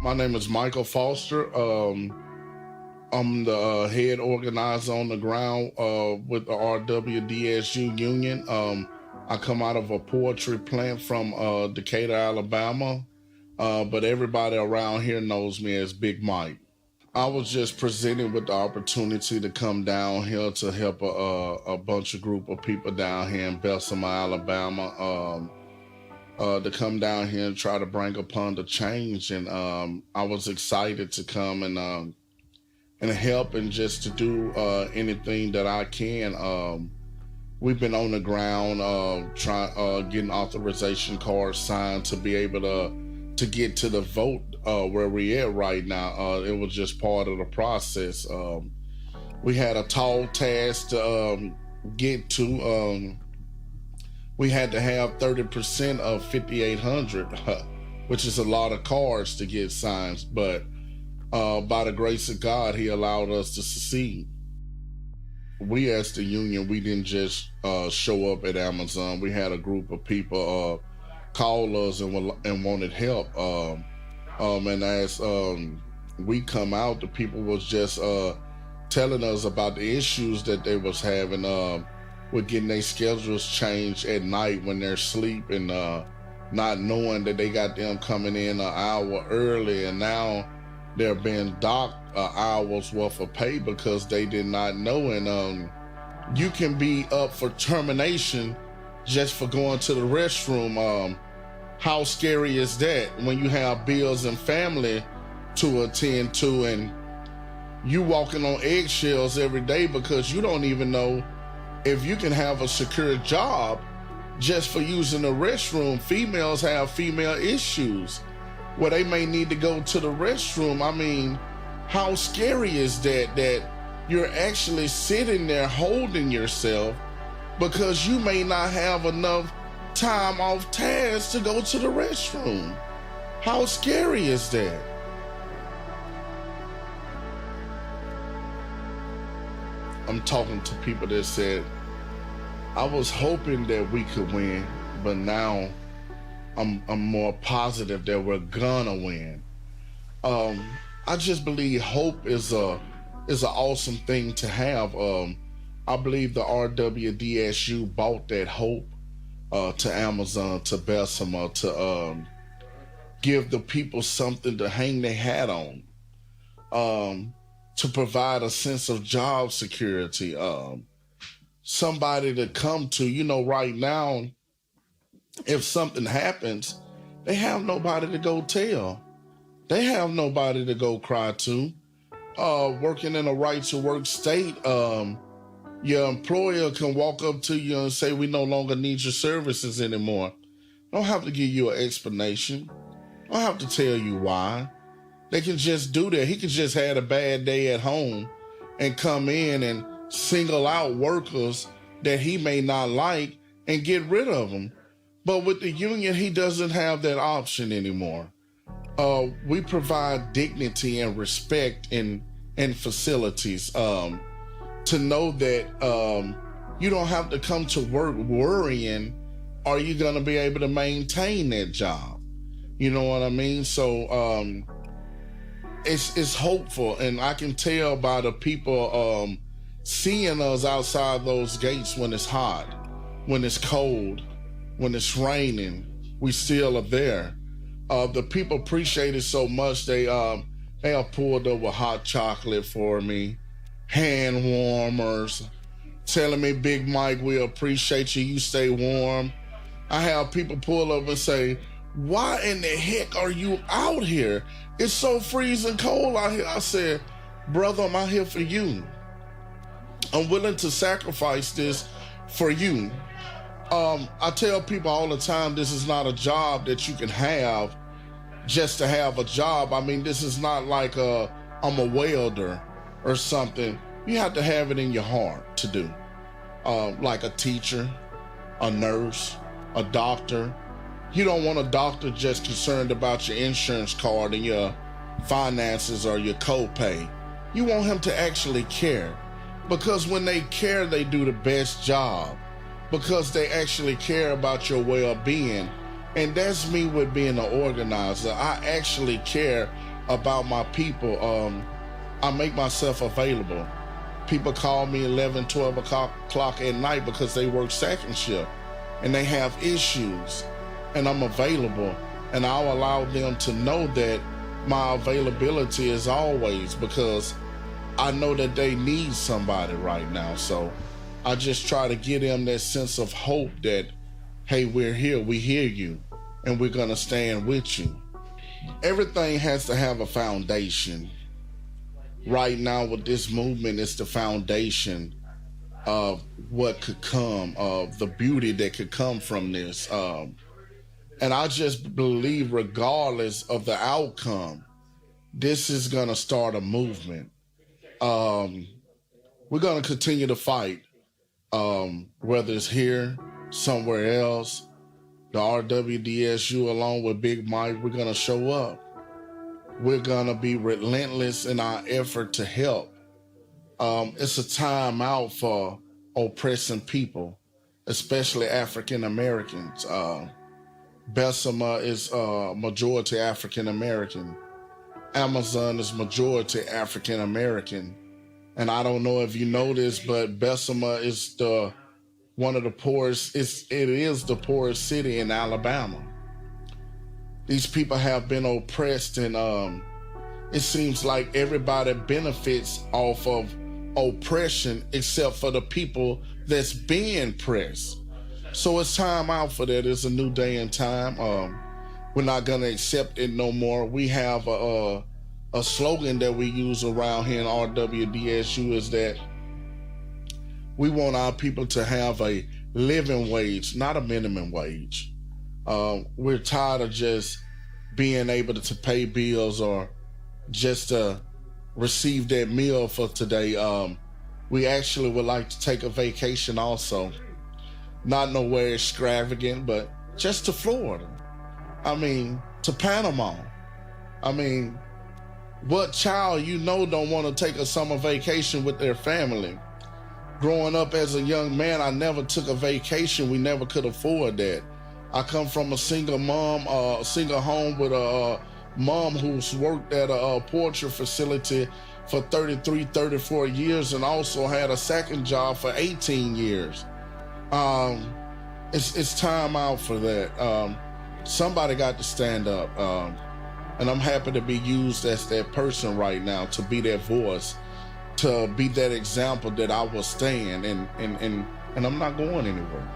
My name is Michael Foster. I'm the head organizer on the ground with the RWDSU Union. I come out of a poetry plant from Decatur, Alabama, but everybody around here knows me as Big Mike. I was just presented with the opportunity to come down here to help a group of people down here in Bessemer, Alabama, to come down here and try to bring upon the change. And I was excited to come and help and just to do anything that I can. We've been on the ground getting authorization cards signed to be able to get to the vote where we at right now. It was just part of the process. We had a tall task to get to. We had to have 30% of 5,800, which is a lot of cards to get signed, but by the grace of God, he allowed us to succeed. We as the union, we didn't just show up at Amazon. We had a group of people call us and wanted help. And as we come out, the people was just telling us about the issues that they was having with getting their schedules changed at night when they're asleep, and not knowing that they got them coming in an hour early, and now they're being docked an hour's worth of pay because they did not know. And you can be up for termination just for going to the restroom. How scary is that when you have bills and family to attend to, and you walking on eggshells every day because you don't even know if you can have a secure job just for using the restroom. Females have female issues where they may need to go to the restroom. I mean, how scary is that you're actually sitting there holding yourself because you may not have enough time off task to go to the restroom? How scary is that? I'm talking to people that said, I was hoping that we could win, but now I'm more positive that we're gonna win. I just believe hope is an awesome thing to have. I believe the RWDSU bought that hope to Amazon, to Bessemer, to give the people something to hang their hat on, to provide a sense of job security, somebody to come to. Right now, if something happens, they have nobody to go tell. They have nobody to go cry to. Working in a right-to-work state, your employer can walk up to you and say, we no longer need your services anymore. Don't have to give you an explanation. Don't have to tell you why. They can just do that. He could just had a bad day at home and come in and single out workers that he may not like and get rid of them. But with the union, he doesn't have that option anymore. We provide dignity and respect in facilities, to know that you don't have to come to work worrying, are you going to be able to maintain that job? You know what I mean? So it's hopeful, and I can tell by the people seeing us outside those gates when it's hot, when it's cold, when it's raining, we still are there. The people appreciate it so much, they have pulled over hot chocolate for me, hand warmers, telling me, Big Mike, we appreciate you, you stay warm. I have people pull up and say, why in the heck are you out here? It's so freezing cold out here. I said, brother, I'm out here for you. I'm willing to sacrifice this for you. I tell people all the time, this is not a job that you can have just to have a job. I mean, this is not like I'm a welder or something. You have to have it in your heart to do. Like a teacher, a nurse, a doctor. You don't want a doctor just concerned about your insurance card and your finances or your copay. You want him to actually care, because when they care, they do the best job, because they actually care about your well-being. And that's me with being an organizer. I actually care about my people. I make myself available. People call me 11, 12 o'clock at night because they work second shift and they have issues, and I'm available, and I'll allow them to know that my availability is always, because I know that they need somebody right now. So I just try to give them that sense of hope that, hey, we're here, we hear you, and we're gonna stand with you. Everything has to have a foundation. Right now with this movement, it's the foundation of what could come, of the beauty that could come from this. And I just believe regardless of the outcome, this is gonna start a movement. We're gonna continue to fight, whether it's here, somewhere else. The RWDSU along with Big Mike, we're gonna show up. We're gonna be relentless in our effort to help. It's a time out for oppressing people, especially African Americans. Bessemer is majority African American. Amazon is majority African American. And I don't know if you know this, but Bessemer is one of the poorest. It is the poorest city in Alabama. These people have been oppressed, and it seems like everybody benefits off of oppression except for the people that's being pressed. So it's time out for that. It's a new day and time. We're not gonna accept it no more. We have a slogan that we use around here in RWDSU is that we want our people to have a living wage, not a minimum wage. We're tired of just being able to pay bills or just to receive that meal for today. We actually would like to take a vacation also. Not nowhere extravagant, but just to Florida. I mean, to Panama. I mean, what child don't want to take a summer vacation with their family? Growing up as a young man, I never took a vacation. We never could afford that. I come from a single mom, single home with a mom who's worked at a poultry facility for 33, 34 years and also had a second job for 18 years. It's time out for that. Somebody got to stand up. And I'm happy to be used as that person right now, to be that voice, to be that example that I will stand, and I'm not going anywhere.